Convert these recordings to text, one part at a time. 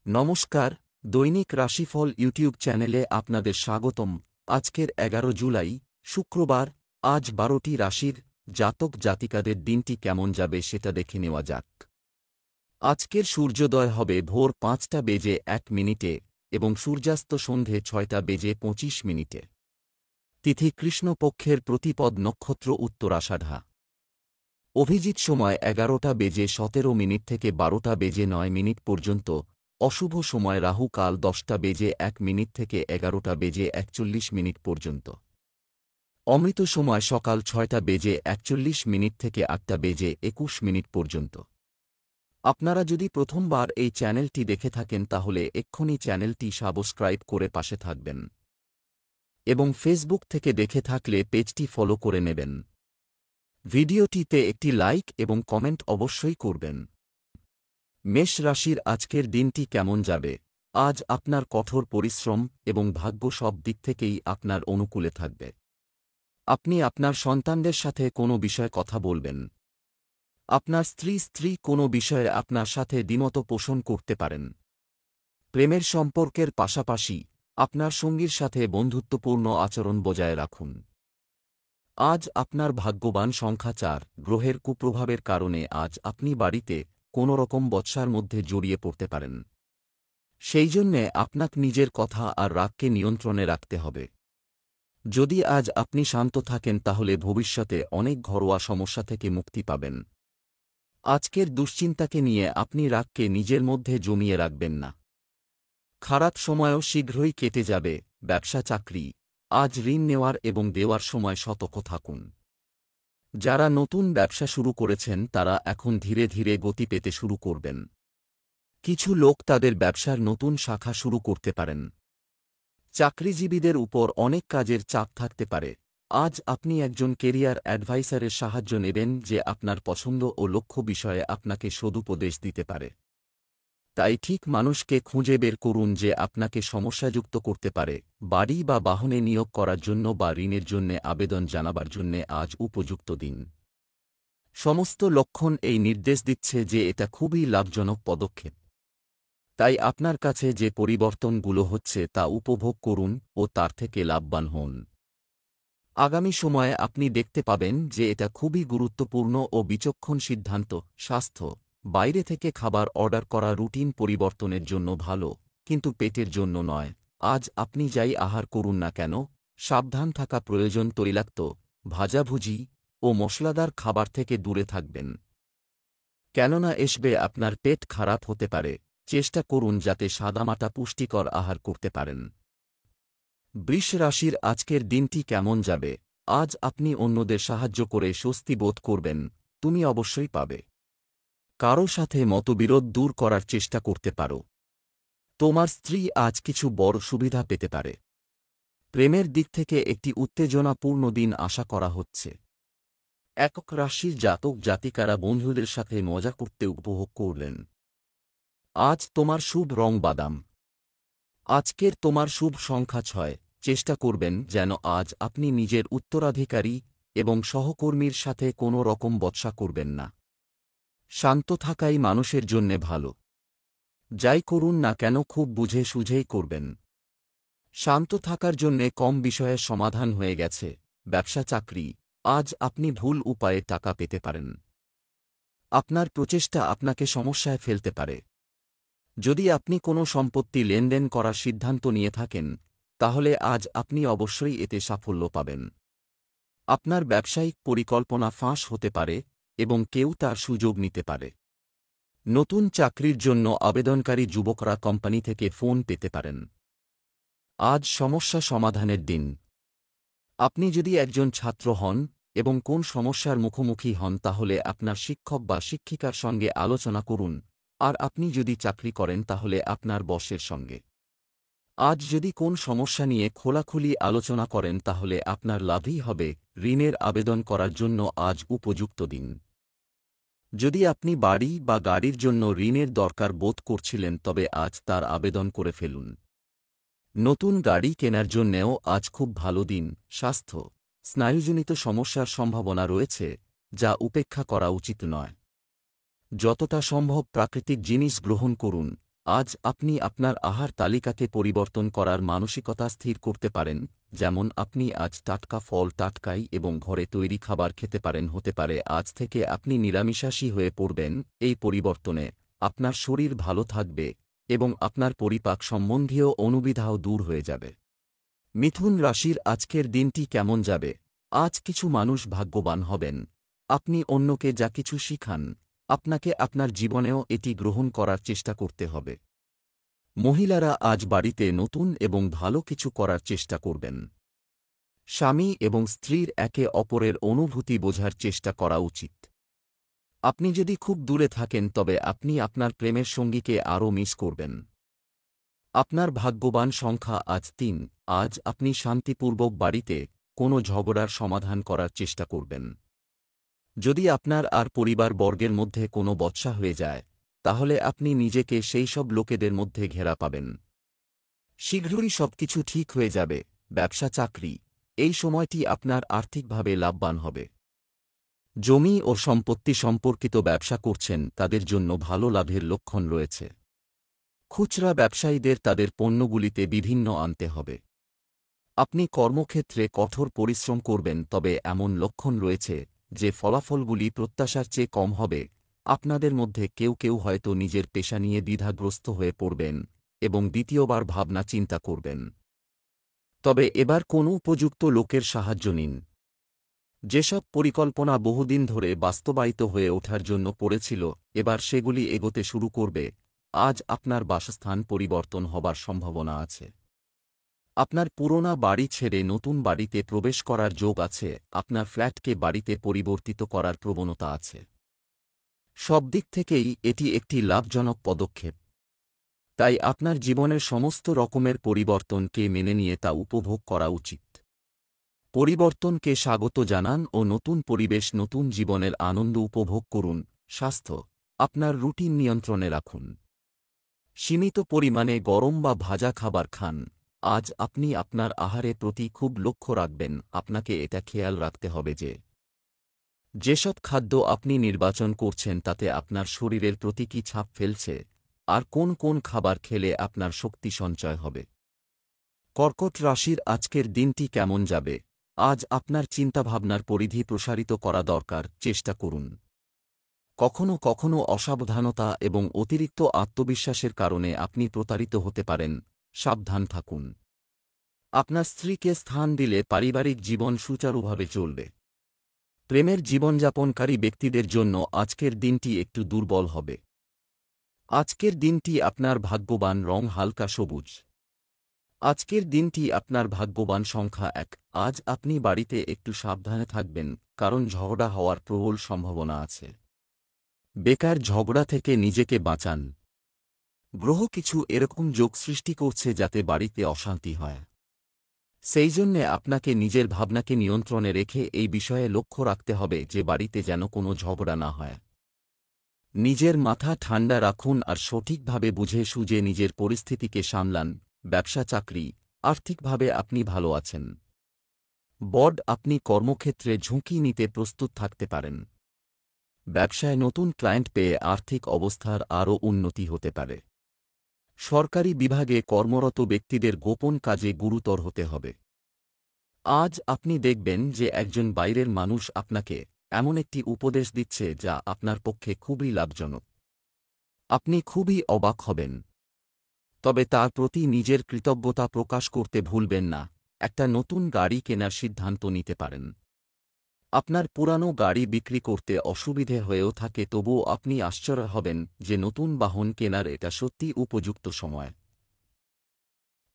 নমস্কার, দৈনিক রাশিফল ইউটিউব চ্যানেলে আপনাদের স্বাগতম। আজকের ১১ জুলাই, শুক্রবার। আজ ১২টি রাশির জাতক জাতিকাদের দিনটি কেমন যাবে সেটা দেখে নেওয়া যাক। আজকের সূর্যোদয় হবে ভোর ৫টা বেজে ১ মিনিটে এবং সূর্যাস্ত সন্ধে ৬টা বেজে ২৫ মিনিটে। তিথি কৃষ্ণপক্ষের প্রতিপদ নক্ষত্র উত্তরাষাঢ়া। অভিজিৎ সময় ১১টা বেজে ১৭ মিনিট থেকে ১২টা বেজে ৯ মিনিট পর্যন্ত। অশুভ সময় রাহু কাল ১০টা বেজে ১ মিনিট থেকে ১১টা বেজে ৪১ মিনিট পর্যন্ত। অমৃত সময় সকাল ৬টা বেজে ৪১ মিনিট থেকে ৮টা বেজে ২১ মিনিট পর্যন্ত। আপনারা যদি প্রথমবার এই চ্যানেলটি দেখে থাকেন তাহলে এক্ষুনি চ্যানেলটি সাবস্ক্রাইব করে পাশে থাকবেন এবং ফেসবুক থেকে দেখে থাকলে পেজটি ফলো করে নেবেন। ভিডিওটিতে একটি লাইক এবং কমেন্ট অবশ্যই করবেন। মেষ রাশির আজকের দিনটি কেমন যাবে? আজ আপনার কঠোর পরিশ্রম এবং ভাগ্য সব দিক থেকেই আপনার অনুকূলে থাকবে। আপনি আপনার সন্তানদের সাথে কোনো বিষয়ে কথা বলবেন। আপনার স্ত্রী কোনো বিষয়ে আপনার সাথে দ্বিমত পোষণ করতে পারেন। প্রেমের সম্পর্কের পাশাপাশি আপনার সঙ্গীর সাথে বন্ধুত্বপূর্ণ আচরণ বজায় রাখুন। আজ আপনার ভাগ্যবান সংখ্যা ৪। গ্রহের কুপ্রভাবের কারণে আজ আপনি বাড়িতে কোনো রকম বচসার মধ্যে জড়িয়ে পড়তে পারেন। সেই জন্যে আপনাকে নিজের কথা আর রাগকে নিয়ন্ত্রণে রাখতে হবে। যদি আজ আপনি শান্ত থাকেন তাহলে ভবিষ্যতে অনেক ঘরোয়া সমস্যা থেকে মুক্তি পাবেন। আজকের দুশ্চিন্তাকে নিয়ে আপনি রাগকে নিজের মধ্যে জমিয়ে রাখবেন না। খারাপ সময়ও শীঘ্রই কেটে যাবে। ব্যবসা চাকরি, আজ ঋণ নেওয়ার এবং দেওয়ার সময় সতর্ক থাকুন। যারা নতুন ব্যবসা শুরু করেছেন তারা এখন ধীরে ধীরে গতি পেতে শুরু করবেন। কিছু লোক তাদের ব্যবসার নতুন শাখা শুরু করতে পারেন। চাকরিজীবীদের উপর অনেক কাজের চাপ থাকতে পারে। আজ আপনি একজন কেরিয়ার অ্যাডভাইসারের সাহায্য নেবেন যে আপনার পছন্দ ও লক্ষ্য বিষয়ে আপনাকে সদুপদেশ দিতে পারে। তাই ঠিক মানুষকে খুঁজে বের করুন যে আপনাকে সমস্যাযুক্ত করতে পারে। বাড়ি বা বাহনে নিয়োগ করার জন্য বা ঋণের জন্যে আবেদন জানাবার জন্যে আজ উপযুক্ত দিন। সমস্ত লক্ষণ এই নির্দেশ দিচ্ছে যে এটা খুবই লাভজনক পদক্ষেপ। তাই আপনার কাছে যে পরিবর্তনগুলো হচ্ছে তা উপভোগ করুন ও তার থেকে লাভবান হন। আগামী সময়ে আপনি দেখতে পাবেন যে এটা খুবই গুরুত্বপূর্ণ ও বিচক্ষণ সিদ্ধান্ত। স্বাস্থ্য, বাইরে থেকে খাবার অর্ডার করা রুটিন পরিবর্তনের জন্য ভালো, কিন্তু পেটের জন্য নয়। আজ আপনি যাই আহার করুন না কেন, সাবধান থাকা প্রয়োজন। তৈলাক্ত, ভাজাভুজি ও মশলাদার খাবার থেকে দূরে থাকবেন, কেননা এসবে আপনার পেট খারাপ হতে পারে। চেষ্টা করুন যাতে সাদামাটা পুষ্টিকর আহার করতে পারেন। বৃষ রাশির আজকের দিনটি কেমন যাবে? আজ আপনি অন্যদের সাহায্য করে স্বস্তি বোধ করবেন। তুমি অবশ্যই পাবে। কারো সাথে মতবিরোধ দূর করার চেষ্টা করতে পারো। তোমার স্ত্রী আজ কিছু বড় সুবিধা পেতে পারে। প্রেমের দিক থেকে একটি উত্তেজনাপূর্ণ দিন আশা করা হচ্ছে। একক রাশির জাতক জাতিকারা বন্ধুদের সাথে মজা করতে উপভোগ করলেন। আজ তোমার শুভ রং বাদাম। আজকের তোমার শুভ সংখ্যা ৬। চেষ্টা করবেন যেন আজ আপনি নিজের উত্তরাধিকারী এবং সহকর্মীর সাথে কোনো রকম বচসা করবেন না। শান্ত থাকাই মানুষের জন্যে ভালো। যাই করুন না কেন খুব বুঝে সুঝেই করবেন। শান্ত থাকার জন্যে কম বিষয়ের সমাধান হয়ে গেছে। ব্যবসা চাকরি, আজ আপনি ভুল উপায়ে টাকা পেতে পারেন। আপনার প্রচেষ্টা আপনাকে সমস্যায় ফেলতে পারে। যদি আপনি কোনো সম্পত্তি লেনদেন করার সিদ্ধান্ত নিয়ে থাকেন তাহলে আজ আপনি অবশ্যই এতে সাফল্য পাবেন। আপনার ব্যবসায়িক পরিকল্পনা ফাঁস হতে পারে এবং কেউ তার সুযোগ নিতে পারে। নতুন চাকরির জন্য আবেদনকারী যুবকরা কোম্পানি থেকে ফোন পেতে পারেন। আজ সমস্যা সমাধানের দিন। আপনি যদি একজন ছাত্র হন এবং কোন সমস্যার মুখোমুখি হন তাহলে আপনার শিক্ষক বা শিক্ষিকার সঙ্গে আলোচনা করুন। আর আপনি যদি চাকরি করেন তাহলে আপনার বসের সঙ্গে। আজ যদি কোন সমস্যা নিয়ে খোলাখুলি আলোচনা করেন তাহলে আপনার লাভই হবে। ঋণের আবেদন করার জন্য আজ উপযুক্ত দিন। যদি আপনি বাড়ি বা গাড়ির জন্য ঋণের দরকার বোধ করছিলেন তবে আজ তার আবেদন করে ফেলুন। নতুন গাড়ি কেনার জন্যেও আজ খুব ভালো দিন। স্বাস্থ্য, স্নায়ুজনিত সমস্যার সম্ভাবনা রয়েছে যা উপেক্ষা করা উচিত নয়। যতটা সম্ভব প্রাকৃতিক জিনিস গ্রহণ করুন আজ আপনি আপনার আহার তালিকাকে পরিবর্তন করার মানসিকতা স্থির করতে পারেন, যেমন আপনি আজ টাটকা ফল টাটকাই এবং ঘরে তৈরি খাবার খেতে পারেন। হতে পারে আজ থেকে আপনি নিরামিষাশী হয়ে পড়বেন। এই পরিবর্তনে আপনার শরীর ভালো থাকবে এবং আপনার পরিপাক সম্বন্ধীয় অনুবিধাও দূর হয়ে যাবে। মিথুন রাশির আজকের দিনটি কেমন যাবে? আজ কিছু মানুষ ভাগ্যবান হবেন। আপনি অন্যকে যা কিছু শিখান, আপনাকে আপনার জীবনেও এটি গ্রহণ করার চেষ্টা করতে হবে। মহিলারা আজ বাড়িতে নতুন এবং ভালো কিছু করার চেষ্টা করবেন। স্বামী এবং স্ত্রীর একে অপরের অনুভূতি বোঝার চেষ্টা করা উচিত। আপনি যদি খুব দূরে থাকেন তবে আপনি আপনার প্রেমের সঙ্গীকে আরও মিস করবেন। আপনার ভাগ্যবান সংখ্যা আজ ৩। আজ আপনি শান্তিপূর্বক বাড়িতে কোনো ঝগড়ার সমাধান করার চেষ্টা করবেন। যদি আপনার আর পরিবারবর্গের মধ্যে কোনো বচসা হয়ে যায়, তাহলে আপনি নিজেকে সেই সব লোকেদের মধ্যে ঘেরা পাবেন। শীঘ্রই সবকিছু ঠিক হয়ে যাবে। ব্যবসা চাকরি, এই সময়টি আপনার আর্থিকভাবে লাভবান হবে। জমি ও সম্পত্তি সম্পর্কিত ব্যবসা করছেন তাদের জন্য ভালো লাভের লক্ষণ রয়েছে। খুচরা ব্যবসায়ীদের তাদের পণ্যগুলিতে বিভিন্ন আনতে হবে। আপনি কর্মক্ষেত্রে কঠোর পরিশ্রম করবেন, তবে এমন লক্ষণ রয়েছে যে ফলাফলগুলি প্রত্যাশার চেয়ে কম হবে। আপনাদের মধ্যে কেউ কেউ হয়তো নিজের পেশা নিয়ে দ্বিধাগ্রস্ত হয়ে পড়বেন এবং দ্বিতীয়বার ভাবনা চিন্তা করবেন। তবে এবার কোনো উপযুক্ত লোকের সাহায্য নিন। যেসব পরিকল্পনা বহুদিন ধরে বাস্তবায়িত হয়ে ওঠার জন্য পড়েছিল, এবার সেগুলি এগোতে শুরু করবে। আজ আপনার বাসস্থান পরিবর্তন হবার সম্ভাবনা আছে। আপনার পুরোনো বাড়ি ছেড়ে নতুন বাড়িতে প্রবেশ করার যোগ আছে। আপনার ফ্ল্যাটকে বাড়িতে পরিবর্তিত করার প্রবণতা আছে। সব দিক থেকেই এটি একটি লাভজনক পদক্ষেপ। তাই আপনার জীবনের সমস্ত রকমের পরিবর্তনকে মেনে নিয়ে তা উপভোগ করা উচিত। পরিবর্তনকে স্বাগত জানান ও নতুন পরিবেশ, নতুন জীবনের আনন্দ উপভোগ করুন। স্বাস্থ্য, আপনার রুটিন নিয়ন্ত্রণে রাখুন। সীমিত পরিমাণে গরম বা ভাজা খাবার খান। আজ আপনি আপনার আহারের প্রতি খুব লক্ষ্য রাখবেন। আপনাকে এটা খেয়াল রাখতে হবে যে যেসব খাদ্য আপনি নির্বাচন করছেন তাতে আপনার শরীরের প্রতি কী ছাপ ফেলছে, আর কোন কোন খাবার খেলে আপনার শক্তি সঞ্চয় হবে। কর্কট রাশির আজকের দিনটি কেমন যাবে? আজ আপনার চিন্তাভাবনার পরিধি প্রসারিত করা দরকার। চেষ্টা করুন। কখনো কখনো অসাবধানতা এবং অতিরিক্ত আত্মবিশ্বাসের কারণে আপনি প্রতারিত হতে পারেন। সাবধান থাকুন। আপনার স্ত্রীকে স্থান দিলে পারিবারিক জীবন সুচারুভাবে চলবে। প্রেমের জীবনযাপনকারী ব্যক্তিদের জন্য আজকের দিনটি একটু দুর্বল হবে। আজকের দিনটি আপনার ভাগ্যবান রং হালকা সবুজ। আজকের দিনটি আপনার ভাগ্যবান সংখ্যা ১। আজ আপনি বাড়িতে একটু সাবধানে থাকবেন, কারণ ঝগড়া হওয়ার প্রবল সম্ভাবনা আছে। বেকার ঝগড়া থেকে নিজেকে বাঁচান। গ্রহ কিছু এরকম যোগ সৃষ্টি করছে যাতে বাড়িতে অশান্তি হয়। সেই জন্যে আপনাকে নিজের ভাবনাকে নিয়ন্ত্রণে রেখে এই বিষয়ে লক্ষ্য রাখতে হবে যে বাড়িতে যেন কোনো ঝগড়া না হয়। নিজের মাথা ঠান্ডা রাখুন আর সঠিকভাবে বুঝে সুঝে নিজের পরিস্থিতিকে সামলান। ব্যবসা চাকরি, আর্থিকভাবে আপনি ভালো আছেন। বড, আপনি কর্মক্ষেত্রে ঝুঁকি নিতে প্রস্তুত থাকতে পারেন। ব্যবসায় নতুন ক্লায়েন্ট পেয়ে আর্থিক অবস্থার আরও উন্নতি হতে পারে। সরকারি বিভাগে কর্মরত ব্যক্তিদের গোপন কাজে গুরুতর হতে হবে। আজ আপনি দেখবেন যে একজন বাইরের মানুষ আপনাকে এমন একটি উপদেশ দিচ্ছে যা আপনার পক্ষে খুবই লাভজনক। আপনি খুবই অবাক হবেন। তবে তার প্রতি নিজের কৃতজ্ঞতা প্রকাশ করতে ভুলবেন না। একটা নতুন গাড়ি কেনার সিদ্ধান্ত নিতে পারেন। আপনার পুরানো গাড়ি বিক্রি করতে অসুবিধে হয়েও থাকে, তবুও আপনি আশ্চর্য হবেন যে নতুন বাহন কেনার এটা সত্যি উপযুক্ত সময়।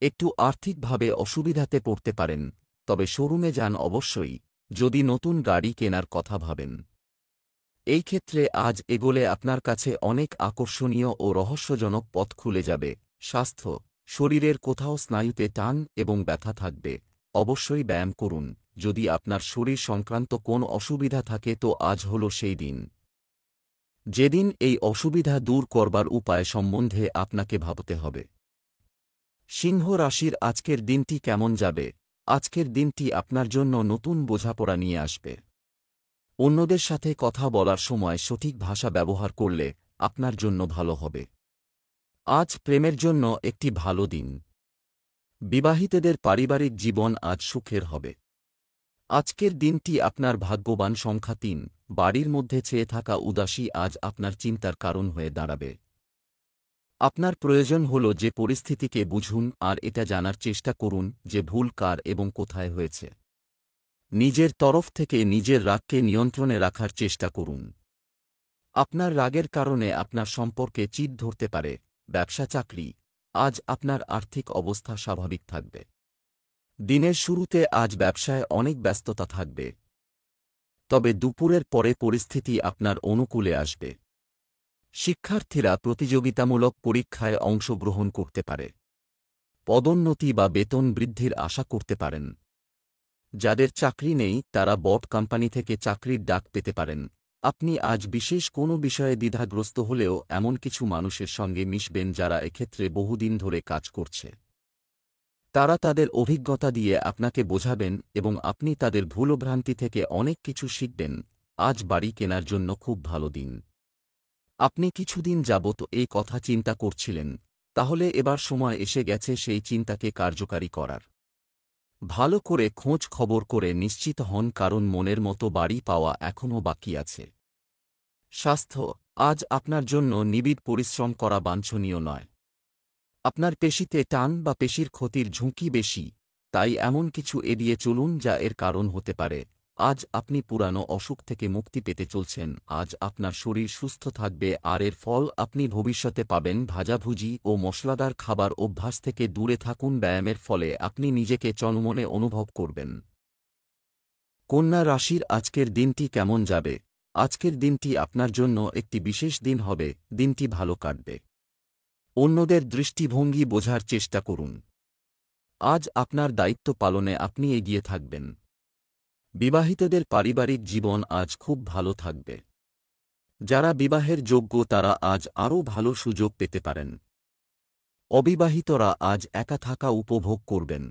একটু আর্থিকভাবে অসুবিধাতে পড়তে পারেন, তবে শোরুমে যান অবশ্যই যদি নতুন গাড়ি কেনার কথা ভাবেন। এই ক্ষেত্রে আজ এগোলে আপনার কাছে অনেক আকর্ষণীয় ও রহস্যজনক পথ খুলে যাবে। স্বাস্থ্য, শরীরের কোথাও স্নায়ুতে টান এবং ব্যথা থাকবে। অবশ্যই ব্যায়াম করুন। যদি আপনার শরীর সংক্রান্ত কোন অসুবিধা থাকে তো আজ হল সেই দিন যেদিন এই অসুবিধা দূর করবার উপায় সম্বন্ধে আপনাকে ভাবতে হবে। সিংহ রাশির আজকের দিনটি কেমন যাবে? আজকের দিনটি আপনার জন্য নতুন বোঝাপড়া নিয়ে আসবে। অন্যদের সাথে কথা বলার সময় সঠিক ভাষা ব্যবহার করলে আপনার জন্য ভালো হবে। আজ প্রেমের জন্য একটি ভালো দিন। বিবাহিতদের পারিবারিক জীবন আজ সুখের হবে। আজকের দিনটি আপনার ভাগ্যবান সংখ্যা ৩। বাড়ির মধ্যে চেয়ে থাকা উদাসী আজ আপনার চিন্তার কারণ হয়ে দাঁড়াবে। আপনার প্রয়োজন হল যে পরিস্থিতিকে বুঝুন আর এটা জানার চেষ্টা করুন যে ভুল কার এবং কোথায় হয়েছে। নিজের তরফ থেকে নিজের রাগকে নিয়ন্ত্রণে রাখার চেষ্টা করুন। আপনার রাগের কারণে আপনার সম্পর্কে চিড় ধরতে পারে। ব্যবসা চাকরি আজ আপনার আর্থিক অবস্থা স্বাভাবিক থাকবে। দিনের শুরুতে আজ ব্যবসায় অনেক ব্যস্ততা থাকবে, তবে দুপুরের পরে পরিস্থিতি আপনার অনুকূলে আসবে। শিক্ষার্থীরা প্রতিযোগিতামূলক পরীক্ষায় অংশগ্রহণ করতে পারে। পদোন্নতি বা বেতন বৃদ্ধির আশা করতে পারেন। যাদের চাকরি নেই তারা বড় কোম্পানি থেকে চাকরির ডাক পেতে পারেন। আপনি আজ বিশেষ কোনো বিষয়ে দ্বিধাগ্রস্ত হলেও এমন কিছু মানুষের সঙ্গে মিশবেন যারা এক্ষেত্রে বহুদিন ধরে কাজ করছে। তারা তাদের অভিজ্ঞতা দিয়ে আপনাকে বোঝাবেন এবং আপনি তাদের ভুলভ্রান্তি থেকে অনেক কিছু শিখবেন। আজ বাড়ি কেনার জন্য খুব ভালো দিন। আপনি কিছুদিন যাবত এই কথা চিন্তা করছিলেন, তাহলে এবার সময় এসে গেছে সেই চিন্তাকে কার্যকারী করার। ভালো করে খোঁজ খবর করে নিশ্চিত হন, কারণ মনের মতো বাড়ি পাওয়া এখনও বাকি আছে। স্বাস্থ্য আজ আপনার জন্য নিবিড় পরিশ্রম করা বাঞ্ছনীয় নয়। আপনার পেশিতে টান বা পেশির ক্ষতির ঝুঁকি বেশি, তাই এমন কিছু এড়িয়ে চলুন যা এর কারণ হতে পারে। আজ আপনি পুরানো অসুখ থেকে মুক্তি পেতে চলছেন। আজ আপনার শরীর সুস্থ থাকবে আর এর ফল আপনি ভবিষ্যতে পাবেন। ভাজাভুজি ও মশলাদার খাবার অভ্যাস থেকে দূরে থাকুন। ব্যায়ামের ফলে আপনি নিজেকে চনমনে অনুভব করবেন। কন্যা রাশির আজকের দিনটি কেমন যাবে? আজকের দিনটি আপনার জন্য একটি বিশেষ দিন হবে। দিনটি ভালো কাটবে। অন্যদের দৃষ্টিভঙ্গি বোঝার চেষ্টা করুন। আজ আপনার দায়িত্ব পালনে আপনি এগিয়ে থাকবেন। বিবাহিতদের পারিবারিক জীবন আজ খুব ভালো থাকবে। যারা বিবাহের যোগ্য তারা আজ আরও ভালো সুযোগ পেতে পারেন। অবিবাহিতরা আজ একা থাকা উপভোগ করবেন।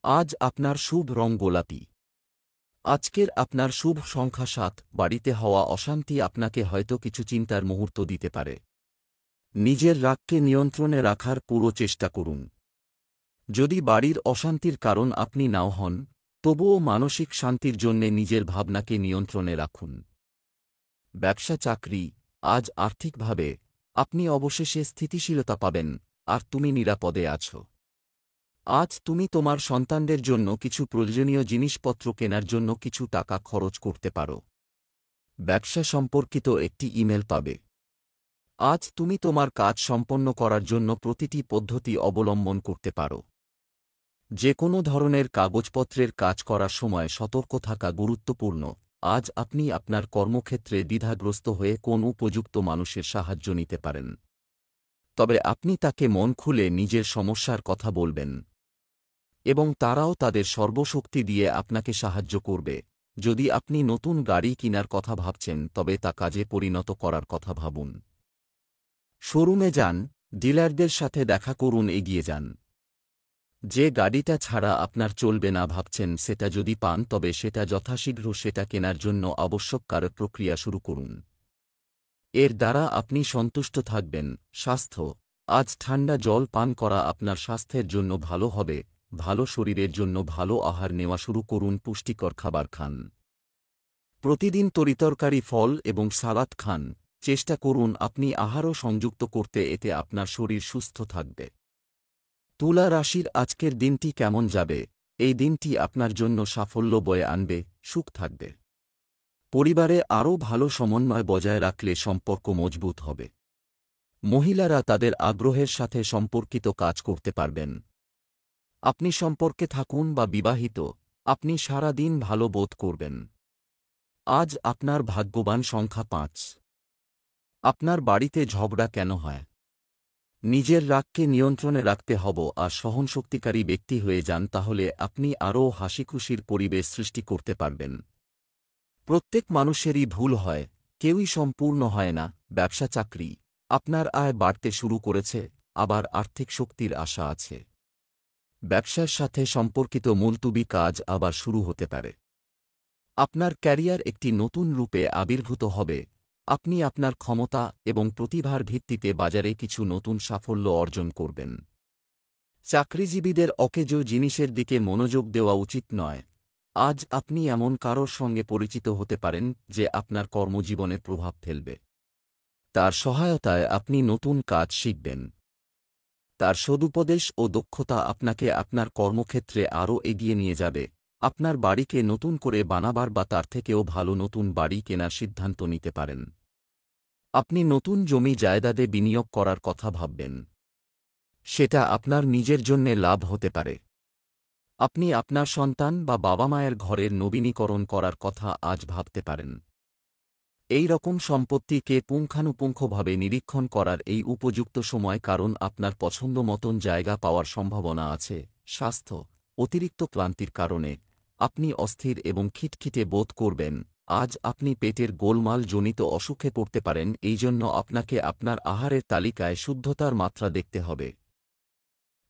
আজ আপনার শুভ রং গোলাপি। আজকের আপনার শুভ সংখ্যা ৭। বাড়িতে হওয়া অশান্তি আপনাকে হয়তো কিছু চিন্তার মুহূর্ত দিতে পারে। নিজের রাগকে নিয়ন্ত্রণে রাখার পুরো চেষ্টা করুন। যদি বাড়ির অশান্তির কারণ আপনি নাও হন, তবুও মানসিক শান্তির জন্যে নিজের ভাবনাকে নিয়ন্ত্রণে রাখুন। ব্যবসা চাকরি আজ আর্থিকভাবে আপনি অবশেষে স্থিতিশীলতা পাবেন আর তুমি নিরাপদে আছো। আজ তুমি তোমার সন্তানদের জন্য কিছু প্রয়োজনীয় জিনিসপত্র কেনার জন্য কিছু টাকা খরচ করতে পারো। ব্যবসা সম্পর্কিত একটি ইমেল পাবে। আজ তুমি তোমার কাজ সম্পন্ন করার জন্য প্রতিটি পদ্ধতি অবলম্বন করতে পারো। যে কোনো ধরনের কাগজপত্রের কাজ করার সময় সতর্ক থাকা গুরুত্বপূর্ণ। আজ আপনি আপনার কর্মক্ষেত্রে দ্বিধাগ্রস্ত হয়ে কোন উপযুক্ত মানুষের সাহায্য নিতে পারেন, তবে আপনি তাকে মন খুলে নিজের সমস্যার কথা বলবেন এবং তারাও তাদের সর্বশক্তি দিয়ে আপনাকে সাহায্য করবে। যদি আপনি নতুন গাড়ি কেনার কথা ভাবছেন তবে তা কাজে পরিণত করার কথা ভাবুন। শোরুমে যান, ডিলারদের সাথে দেখা করুন, এগিয়ে যান। যে গাড়িটা ছাড়া আপনার চলবে না ভাবছেন সেটা যদি পান তবে সেটা যথাশীঘ্র সেটা কেনার জন্য আবশ্যক প্রক্রিয়া শুরু করুন। এর দ্বারা আপনি সন্তুষ্ট থাকবেন। স্বাস্থ্য আজ ঠান্ডা জল পান করা আপনার স্বাস্থ্যের জন্য ভালো হবে। ভালো শরীরের জন্য ভালো আহার নেওয়া শুরু করুন। পুষ্টিকর খাবার খান। প্রতিদিন তরিতরকারি ফল এবং সালাদ খান। চেষ্টা করুন আপনি আহারও সংযুক্ত করতে, এতে আপনার শরীর সুস্থ থাকবে। তুলা রাশির আজকের দিনটি কেমন যাবে? এই দিনটি আপনার জন্য সাফল্য বয়ে আনবে, সুখ থাকবে। পরিবারে আরও ভালো সমন্বয় বজায় রাখলে সম্পর্ক মজবুত হবে। মহিলারা তাদের আগ্রহের সাথে সম্পর্কিত কাজ করতে পারবেন। আপনি সম্পর্কে থাকুন বা বিবাহিত, আপনি সারা দিন ভালো বোধ করবেন। আজ আপনার ভাগ্যবান সংখ্যা ৫। আপনার বাড়িতে ঝগড়া কেন হয়? নিজের রাগকে নিয়ন্ত্রণে রাখতে হব আর সহনশক্তিকারী ব্যক্তি হয়ে যান, তাহলে আপনি আরও হাসিখুশির পরিবেশ সৃষ্টি করতে পারবেন। প্রত্যেক মানুষেরই ভুল হয়, কেউই সম্পূর্ণ হয় না। ব্যবসা চাকরি আপনার আয় বাড়তে শুরু করেছে, আবার আর্থিক শক্তির আশা আছে। ব্যবসার সাথে সম্পর্কিত মুলতুবি কাজ আবার শুরু হতে পারে। আপনার ক্যারিয়ার একটি নতুন রূপে আবির্ভূত হবে। আপনি আপনার ক্ষমতা এবং প্রতিভার ভিত্তিতে বাজারে কিছু নতুন সাফল্য অর্জন করবেন। চাকরিজীবীদের অকেজো জিনিসের দিকে মনোযোগ দেওয়া উচিত নয়। আজ আপনি এমন কারোর সঙ্গে পরিচিত হতে পারেন যে আপনার কর্মজীবনে প্রভাব ফেলবে। তার সহায়তায় আপনি নতুন কাজ শিখবেন। তার সদুপদেশ ও দক্ষতা আপনাকে আপনার কর্মক্ষেত্রে আরও এগিয়ে নিয়ে যাবে। আপনার বাড়িকে নতুন করে বানাবার বা তার থেকেও ভালো নতুন বাড়ি কেনার সিদ্ধান্ত নিতে পারেন। আপনি নতুন জমি জায়দাদে বিনিয়োগ করার কথা ভাববেন। সেটা আপনার নিজের জন্যে লাভ হতে পারে। আপনি আপনার সন্তান বা বাবা-মায়ের ঘরের নবীনীকরণ করার কথা আজ ভাবতে পারেন। এই রকম সম্পত্তিকে পুঙ্খানুপুঙ্খভাবে নিরীক্ষণ করার এই উপযুক্ত সময়, কারণ আপনার পছন্দ মতন জায়গা পাওয়ার সম্ভাবনা আছে। স্বাস্থ্য: অতিরিক্ত ক্লান্তির কারণে আপনি অস্থির এবং খিটখিটে বোধ করবেন। আজ আপনি পেটের গোলমাল জনিত অসুখে পড়তে পারেন, এই জন্য আপনাকে আপনার আহারের তালিকায় শুদ্ধতার মাত্রা দেখতে হবে।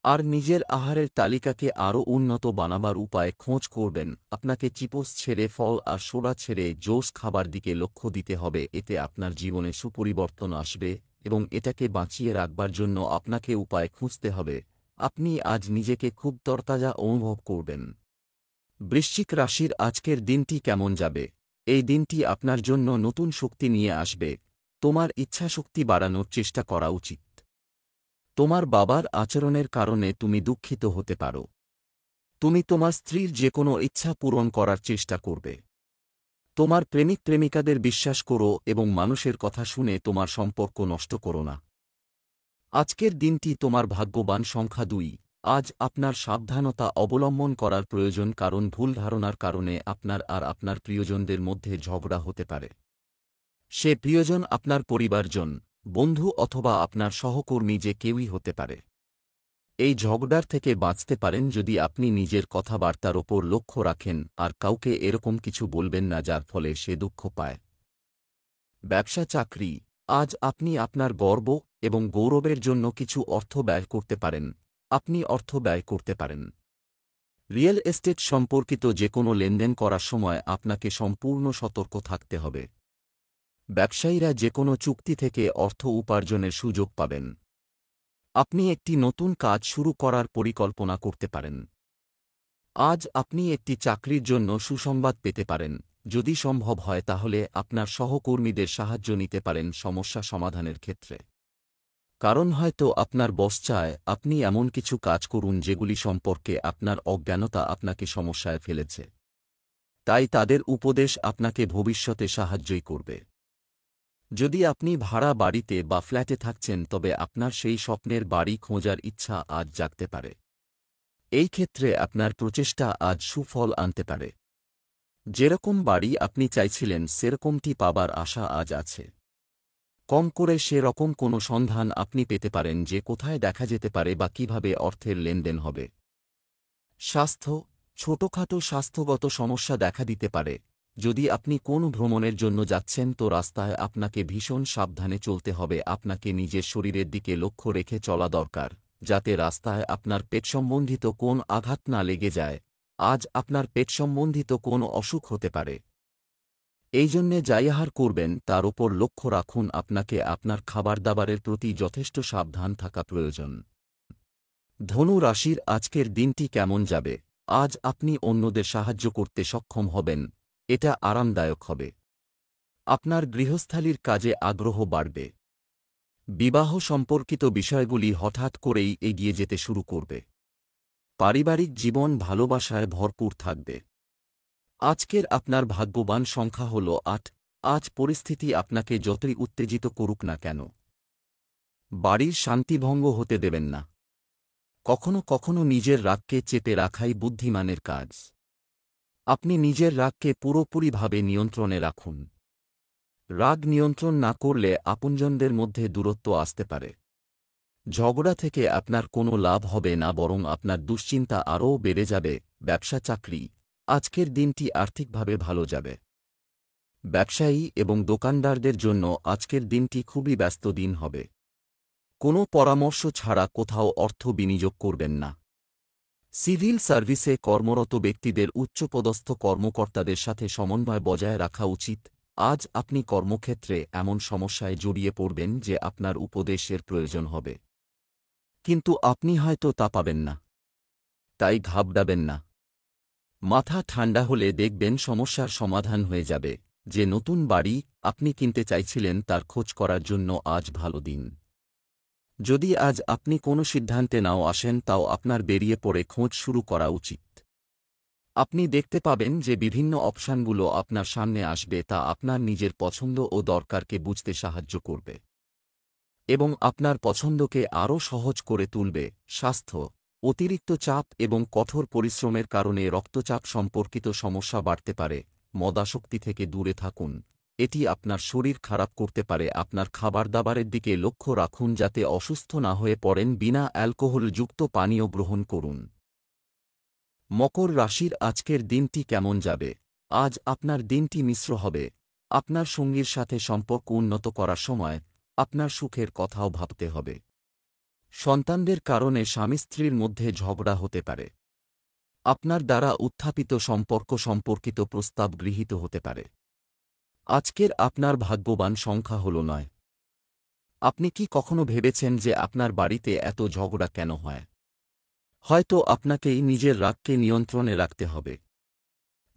আর নিজের আহারের তালিকাকে আরও উন্নত বানাবার উপায় খোঁজ করবেন। আপনাকে চিপস ছেড়ে, ফল আর সোডা ছেড়ে জোস খাবার দিকে লক্ষ্য দিতে হবে। এতে আপনার জীবনে সুপরিবর্তন আসবে এবং এটাকে বাঁচিয়ে রাখবার জন্য আপনাকে উপায় খুঁজতে হবে। আপনি আজ নিজেকে খুব তরতাজা অনুভব করবেন। বৃশ্চিক রাশির আজকের দিনটি কেমন যাবে? এই দিনটি আপনার জন্য নতুন শক্তি নিয়ে আসবে। তোমার ইচ্ছাশক্তি বাড়ানোর চেষ্টা করা উচিত। তোমার বাবার আচরণের কারণে তুমি দুঃখিত হতে পারো। তুমি তোমার স্ত্রীর যে কোনো ইচ্ছা পূরণ করার চেষ্টা করবে। তোমার প্রেমিক প্রেমিকাদের বিশ্বাস করো এবং মানুষের কথা শুনে তোমার সম্পর্ক নষ্ট করো না। আজকের দিনটি তোমার ভাগ্যবান সংখ্যা 2। আজ আপনার সাবধানতা অবলম্বন করার প্রয়োজন, কারণ ভুল ধারণার কারণে আপনার আর আপনার প্রিয়জনদের মধ্যে ঝগড়া হতে পারে। সে প্রিয়জন আপনার পরিবারজন, বন্ধু অথবা আপনার সহকর্মী, যে কেউই হতে পারে। এই ঝগড়ার থেকে বাঁচতে পারেন যদি আপনি নিজের কথাবার্তার ওপর লক্ষ্য রাখেন আর কাউকে এরকম কিছু বলবেন না যার ফলে সে দুঃখ পায়। ব্যবসা চাকরি: আজ আপনি আপনার গর্ব এবং গৌরবের জন্য কিছু অর্থ ব্যয় করতে পারেন। আপনি অর্থ ব্যয় করতে পারেন। রিয়েল এস্টেট সম্পর্কিত যে কোনো লেনদেন করার সময় আপনাকে সম্পূর্ণ সতর্ক থাকতে হবে। ব্যবসায়ীরা যে কোনো চুক্তি থেকে অর্থ উপার্জনের সুযোগ পাবেন। আপনি একটি নতুন কাজ শুরু করার পরিকল্পনা করতে পারেন। আজ আপনি একটি চাকরির জন্য সুসংবাদ পেতে পারেন। যদি সম্ভব হয় তাহলে আপনার সহকর্মীদের সাহায্য নিতে পারেন সমস্যা সমাধানের ক্ষেত্রে। কারণ হয়তো আপনার বস চায় আপনি এমন কিছু কাজ করুন যেগুলি সম্পর্কে আপনার অজ্ঞানতা আপনাকে সমস্যায় ফেলেছে। তাই তাদের উপদেশ আপনাকে ভবিষ্যতে সাহায্যই করবে। যদি আপনি ভাড়া বাড়িতে বা ফ্ল্যাটে থাকছেন তবে আপনার সেই স্বপ্নের বাড়ি খোঁজার ইচ্ছা আজ জাগতে পারে। এই ক্ষেত্রে আপনার প্রচেষ্টা আজ সুফল আনতে পারে। যেরকম বাড়ি আপনি চাইছিলেন সেরকমটি পাবার আশা আজ আছে। কম করে সেরকম কোনো সন্ধান আপনি পেতে পারেন যে কোথায় দেখা যেতে পারে বা কিভাবে অর্থের লেনদেন হবে। স্বাস্থ্য: ছোটখাটো স্বাস্থ্যগত সমস্যা দেখা দিতে পারে। যদি আপনি কোন ভ্রমণের জন্য যাচ্ছেন তো রাস্তায় আপনাকে ভীষণ সাবধানে চলতে হবে। আপনাকে নিজের শরীরের দিকে লক্ষ্য রেখে চলা দরকার, যাতে রাস্তায় আপনার পেট সম্বন্ধিত কোন আঘাত না লেগে যায়। আজ আপনার পেট সম্বন্ধিত কোন অসুখ হতে পারে। এই জন্যে যাই আহার করবেন তার ওপর লক্ষ্য রাখুন। আপনাকে আপনার খাবার দাবারের প্রতি যথেষ্ট সাবধান থাকা প্রয়োজন। ধনু রাশির আজকের দিনটি কেমন যাবে? আজ আপনি অন্যদের সাহায্য করতে সক্ষম হবেন। এটা আরামদায়ক হবে। আপনার গৃহস্থালির কাজে আগ্রহ বাড়বে। বিবাহ সম্পর্কিত বিষয়গুলি হঠাৎ করেই এগিয়ে যেতে শুরু করবে। পারিবারিক জীবন ভালোবাসায় ভরপুর থাকবে। আজকের আপনার ভাগ্যবান সংখ্যা হল 8। আজ পরিস্থিতি আপনাকে যতই উত্তেজিত করুক না কেন, বাড়ির শান্তিভঙ্গ হতে দেবেন না। কখনো কখনো নিজের রাগকে চেপে রাখাই বুদ্ধিমানের কাজ। আপনি নিজের রাগকে পুরোপুরিভাবে নিয়ন্ত্রণে রাখুন। রাগ নিয়ন্ত্রণ না করলে আপনজনদের মধ্যে দূরত্ব আসতে পারে। ঝগড়া থেকে আপনার কোনো লাভ হবে না, বরং আপনার দুশ্চিন্তা আরও বেড়ে যাবে। ব্যবসা চাকরি: আজকের দিনটি আর্থিকভাবে ভালো যাবে। ব্যবসায়ী এবং দোকানদারদের জন্য আজকের দিনটি খুবই ব্যস্ত দিন হবে। কোনো পরামর্শ ছাড়া কোথাও অর্থ বিনিয়োগ করবেন না। সিভিল সার্ভিসে কর্মরত ব্যক্তিদের উচ্চপদস্থ কর্মকর্তাদের সাথে সমন্বয় বজায় রাখা উচিত। আজ আপনি কর্মক্ষেত্রে এমন সমস্যায় জড়িয়ে পড়বেন যে আপনার উপদেশের প্রয়োজন হবে, কিন্তু আপনি হয়তো তা পাবেন না। তাই ঘাবড়াবেন না। মাথা ঠান্ডা হলে দেখবেন সমস্যার সমাধান হয়ে যাবে। যে নতুন বাড়ি আপনি কিনতে চাইছিলেন তার খোঁজ করার জন্য আজ ভালো দিন। যদি আজ আপনি কোনো সিদ্ধান্তে নাও আসেন, তাও আপনার বেরিয়ে পড়ে খোঁজ শুরু করা উচিত। আপনি দেখতে পাবেন যে বিভিন্ন অপশানগুলো আপনার সামনে আসবে, তা আপনার নিজের পছন্দ ও দরকারকে বুঝতে সাহায্য করবে এবং আপনার পছন্দকে আরও সহজ করে তুলবে। স্বাস্থ্য, অতিরিক্ত চাপ এবং কঠোর পরিশ্রমের কারণে রক্তচাপ সম্পর্কিত সমস্যা বাড়তে পারে। মদাসক্তি থেকে দূরে থাকুন, এটি আপনার শরীর খারাপ করতে পারে। আপনার খাবারদাবারের দিকে লক্ষ্য রাখুন যাতে অসুস্থ না হয়ে পড়েন। বিনা অ্যালকোহলযুক্ত পানীয় গ্রহণ করুন। মকর রাশির আজকের দিনটি কেমন যাবে? আজ আপনার দিনটি মিশ্র হবে। আপনার সঙ্গীর সাথে সম্পর্ক উন্নত করার সময় আপনার সুখের কথাও ভাবতে হবে। সন্তানদের কারণে স্বামী স্ত্রীর মধ্যে ঝগড়া হতে পারে। আপনার দ্বারা উত্থাপিত সম্পর্ক সম্পর্কিত প্রস্তাব গৃহীত হতে পারে। আজকের আপনার ভাগ্যবান সংখ্যা হল 9। আপনি কি কখনো ভেবেছেন যে আপনার বাড়িতে এত ঝগড়া কেন হয়? হয়তো আপনাকেই নিজের রাগকে নিয়ন্ত্রণে রাখতে হবে।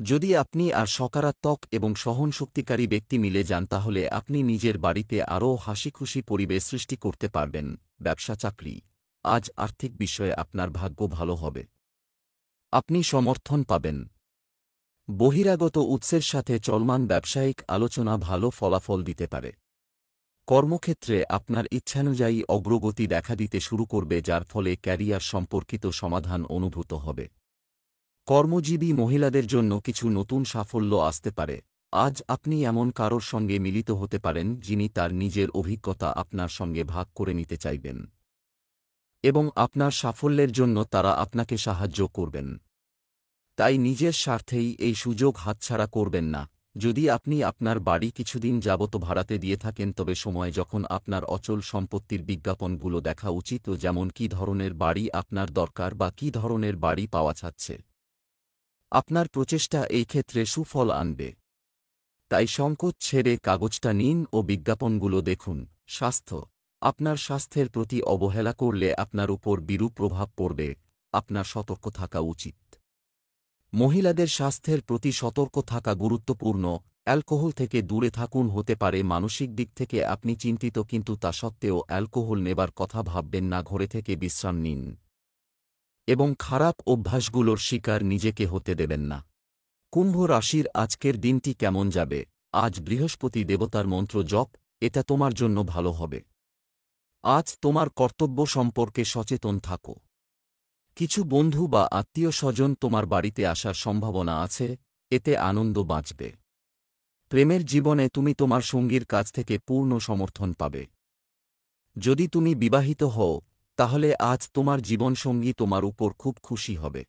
যদি আপনি আর সকারাত্মক এবং সহনশক্তিকারী ব্যক্তি মিলে যান, তাহলে আপনি নিজের বাড়িতে আরও হাসিখুশি পরিবেশ সৃষ্টি করতে পারবেন। ব্যবসা চাকরি, আজ আর্থিক বিষয়ে আপনার ভাগ্য ভালো হবে। আপনি সমর্থন পাবেন। বহিরাগত উৎসের সাথে চলমান ব্যবসায়িক আলোচনা ভালো ফলাফল দিতে পারে। কর্মক্ষেত্রে আপনার ইচ্ছানুযায়ী অগ্রগতি দেখা দিতে শুরু করবে, যার ফলে ক্যারিয়ার সম্পর্কিত সমাধান অনুভূত হবে। কর্মজীবী মহিলাদের জন্য কিছু নতুন সাফল্য আসতে পারে। আজ আপনি এমন কারোর সঙ্গে মিলিত হতে পারেন যিনি তার নিজের অভিজ্ঞতা আপনার সঙ্গে ভাগ করে নিতে চাইবেন এবং আপনার সাফল্যের জন্য তারা আপনাকে সাহায্য করবেন। তাই নিজের স্বার্থেই এই সুযোগ হাতছাড়া করবেন না। যদি আপনি আপনার বাড়ি কিছুদিন যাবত ভাড়াতে দিয়ে থাকেন, তবে সময় যখন আপনার অচল সম্পত্তির বিজ্ঞাপনগুলো দেখা উচিত, যেমন কী ধরনের বাড়ি আপনার দরকার বা কী ধরনের বাড়ি পাওয়া যাচ্ছে। আপনার প্রচেষ্টা এই ক্ষেত্রে সুফল আনবে। তাই সংকোচ ছেড়ে কাগজটা নিন ও বিজ্ঞাপনগুলো দেখুন। স্বাস্থ্য, আপনার স্বাস্থ্যের প্রতি অবহেলা করলে আপনার উপর বিরূপ প্রভাব পড়বে। আপনার সতর্ক থাকা উচিত। মহিলাদের স্বাস্থ্যের প্রতি সতর্ক থাকা গুরুত্বপূর্ণ। অ্যালকোহল থেকে দূরে থাকুন। হতে পারে মানসিক দিক থেকে আপনি চিন্তিত, কিন্তু তা সত্ত্বেও অ্যালকোহল নেবার কথা ভাববেন না। ঘরে থেকে বিশ্রাম নিন এবং খারাপ অভ্যাসগুলোর শিকার নিজেকে হতে দেবেন না। কুম্ভ রাশির আজকের দিনটি কেমন যাবে? আজ বৃহস্পতি দেবতার মন্ত্র জপ, এটা তোমার জন্য ভালো হবে। আজ তোমার কর্তব্য সম্পর্কে সচেতন থাকো। কিছু বন্ধু বা আত্মীয় স্বজন তোমার বাড়িতে আসার সম্ভাবনা আছে, এতে আনন্দ বাঁচবে। প্রেমের জীবনে তুমি তোমার সঙ্গীর কাছ থেকে পূর্ণ সমর্থন পাবে। যদি তুমি বিবাহিত হও, তাহলে আজ তোমার জীবনসঙ্গী তোমার উপর খুব খুশি হবে।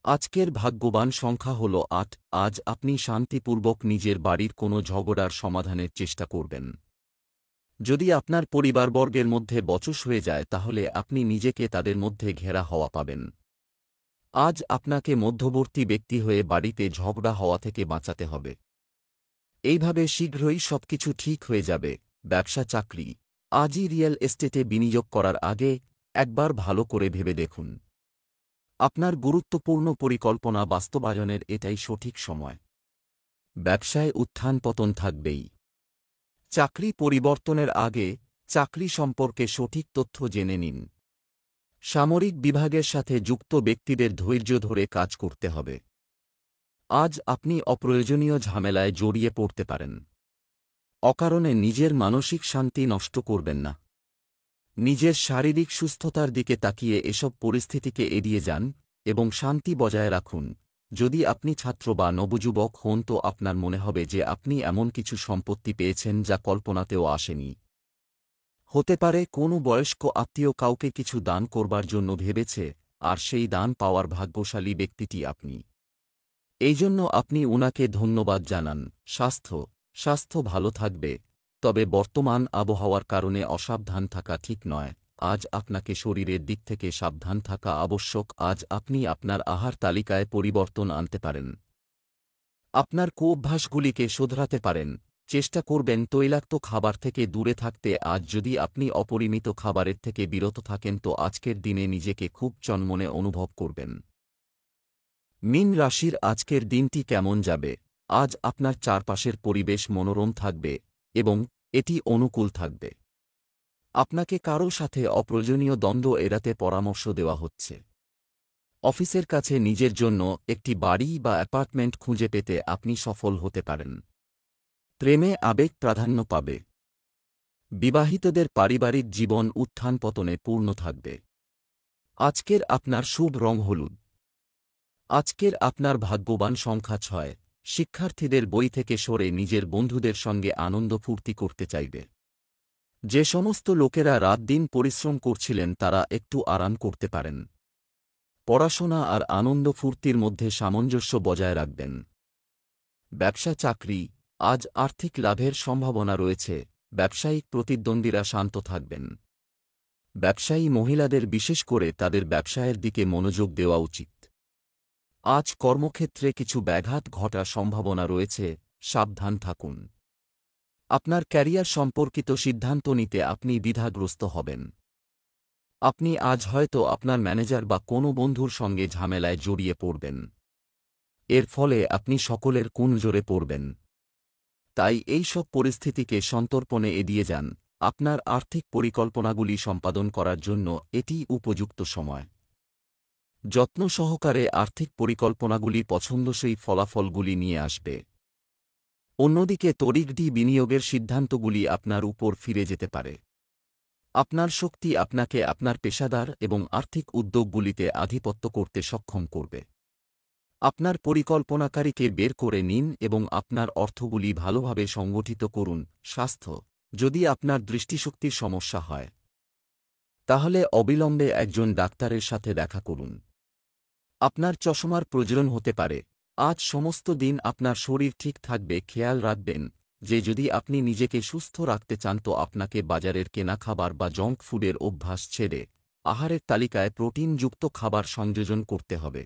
আজকের ভাগ্যবান সংখ্যা হল 8। আজ আপনি শান্তিপূর্বক নিজের বাড়ির কোনো ঝগড়ার সমাধানের চেষ্টা করবেন। যদি আপনার পরিবারবর্গের মধ্যে বচস হয়ে যায়, তাহলে আপনি নিজেকে তাদের মধ্যে ঘেরা হওয়া পাবেন। আজ আপনাকে মধ্যবর্তী ব্যক্তি হয়ে বাড়িতে ঝগড়া হওয়া থেকে বাঁচাতে হবে। এইভাবে শীঘ্রই সবকিছু ঠিক হয়ে যাবে। ব্যবসা চাকরি, আজই রিয়েল এস্টেটে বিনিয়োগ করার আগে একবার ভালো করে ভেবে দেখুন। আপনার গুরুত্বপূর্ণ পরিকল্পনা বাস্তবায়নের এটাই সঠিক সময়। ব্যবসায় উত্থান পতন থাকবেই। চাকরি পরিবর্তনের আগে চাকরি সম্পর্কে সঠিক তথ্য জেনে নিন। সামরিক বিভাগের সাথে যুক্ত ব্যক্তিদের ধৈর্য ধরে কাজ করতে হবে। আজ আপনি অপ্রয়োজনীয় ঝামেলায় জড়িয়ে পড়তে পারেন। অকারণে নিজের মানসিক শান্তি নষ্ট করবেন না। নিজের শারীরিক সুস্থতার দিকে তাকিয়ে এসব পরিস্থিতিকে এড়িয়ে যান এবং শান্তি বজায় রাখুন। যদি আপনি ছাত্র বা নবযুবক হন, তো আপনার মনে হবে যে আপনি এমন কিছু সম্পত্তি পেয়েছেন যা কল্পনাতেও আসেনি। হতে পারে কোনো বয়স্ক আত্মীয় কাউকে কিছু দান করবার জন্য ভেবেছে, আর সেই দান পাওয়ার ভাগ্যশালী ব্যক্তিটি আপনি। এই জন্য আপনি উনাকে ধন্যবাদ জানান। স্বাস্থ্য ভালো থাকবে, তবে বর্তমান আবহাওয়ার কারণে অসাবধান থাকা ঠিক নয়। আজ আপনাকে শরীরের দিক থেকে সাবধান থাকা আবশ্যক। আজ আপনি আপনার আহার তালিকায় পরিবর্তন আনতে পারেন। আপনার কুঅভ্যাসগুলিকে শোধরাতে পারেন। চেষ্টা করবেন তৈলাক্ত খাবার থেকে দূরে থাকতে। আজ যদি আপনি অপরিমিত খাবারের থেকে বিরত থাকেন তো আজকের দিনে নিজেকে খুব চনমনে অনুভব করবেন। মীন রাশির আজকের দিনটি কেমন যাবে? আজ আপনার চারপাশের পরিবেশ মনোরম থাকবে এবং এটি অনুকূল থাকবে। আপনাকে কারো সাথে অপ্রয়োজনীয় দ্বন্দ্ব এড়াতে পরামর্শ দেওয়া হচ্ছে। অফিসের কাছে নিজের জন্য একটি বাড়ি বা অ্যাপার্টমেন্ট খুঁজে পেতে আপনি সফল হতে পারেন। প্রেমে আবেগ প্রাধান্য পাবে। বিবাহিতদের পারিবারিক জীবন উত্থান পতনে পূর্ণ থাকবে। আজকের আপনার শুভ রং হলুদ। আজকের আপনার ভাগ্যবান সংখ্যা 6। শিক্ষার্থীদের বই থেকে সরে নিজের বন্ধুদের সঙ্গে আনন্দ ফুর্তি করতে চাইবে। যে সমস্ত লোকেরা রাত দিন পরিশ্রম করছিলেন তারা একটু আরাম করতে পারেন। পড়াশোনা আর আনন্দ ফুর্তির মধ্যে সামঞ্জস্য বজায় রাখবেন। ব্যবসা চাকরি, আজ আর্থিক লাভের সম্ভাবনা রয়েছে। ব্যবসায়িক প্রতিদ্বন্দ্বীরা শান্ত থাকবেন। ব্যবসায়ী মহিলাদের বিশেষ করে তাদের ব্যবসায়ের দিকে মনোযোগ দেওয়া উচিত। আজ কর্মক্ষেত্রে কিছু ব্যাঘাত ঘটার সম্ভাবনা রয়েছে, সাবধান থাকুন। আপনার ক্যারিয়ার সম্পর্কিত সিদ্ধান্ত নিতে আপনি দ্বিধাগ্রস্ত হবেন। আপনি আজ হয়তো আপনার ম্যানেজার বা কোনো বন্ধুর সঙ্গে ঝামেলায় জড়িয়ে পড়বেন। এর ফলে আপনি সকলের কুনজরে পড়বেন। তাই এই সব পরিস্থিতিকে সন্তর্পণে এড়িয়ে যান। আপনার আর্থিক পরিকল্পনাগুলি সম্পাদন করার জন্য এটি উপযুক্ত সময়। যত্ন সহকারে আর্থিক পরিকল্পনাগুলি পছন্দসই ফলাফলগুলি নিয়ে আসবে। অন্যদিকে তড়িঘড়ি বিনিয়োগের সিদ্ধান্তগুলি আপনার উপর ফিরে যেতে পারে। আপনার শক্তি আপনাকে আপনার পেশাদার এবং আর্থিক উদ্যোগগুলিতে আধিপত্য করতে সক্ষম করবে। আপনার পরিকল্পনাকারীকে বের করে নিন এবং আপনার অর্থগুলি ভালোভাবে সংগঠিত করুন। স্বাস্থ্য, যদি আপনার দৃষ্টিশক্তির সমস্যা হয় তাহলে অবিলম্বে একজন ডাক্তারের সাথে দেখা করুন। আপনার চশমার প্রয়োজন হতে পারে। আজ সমস্ত দিন আপনার শরীর ঠিক থাকবে। খেয়াল রাখবেন যে যদি আপনি নিজেকে সুস্থ রাখতে চান তো আপনাকে বাজারের কেনা খাবার বা জঙ্ক ফুডের অভ্যাস ছেড়ে আহারের তালিকায় প্রোটিনযুক্ত খাবার সংযোজন করতে হবে।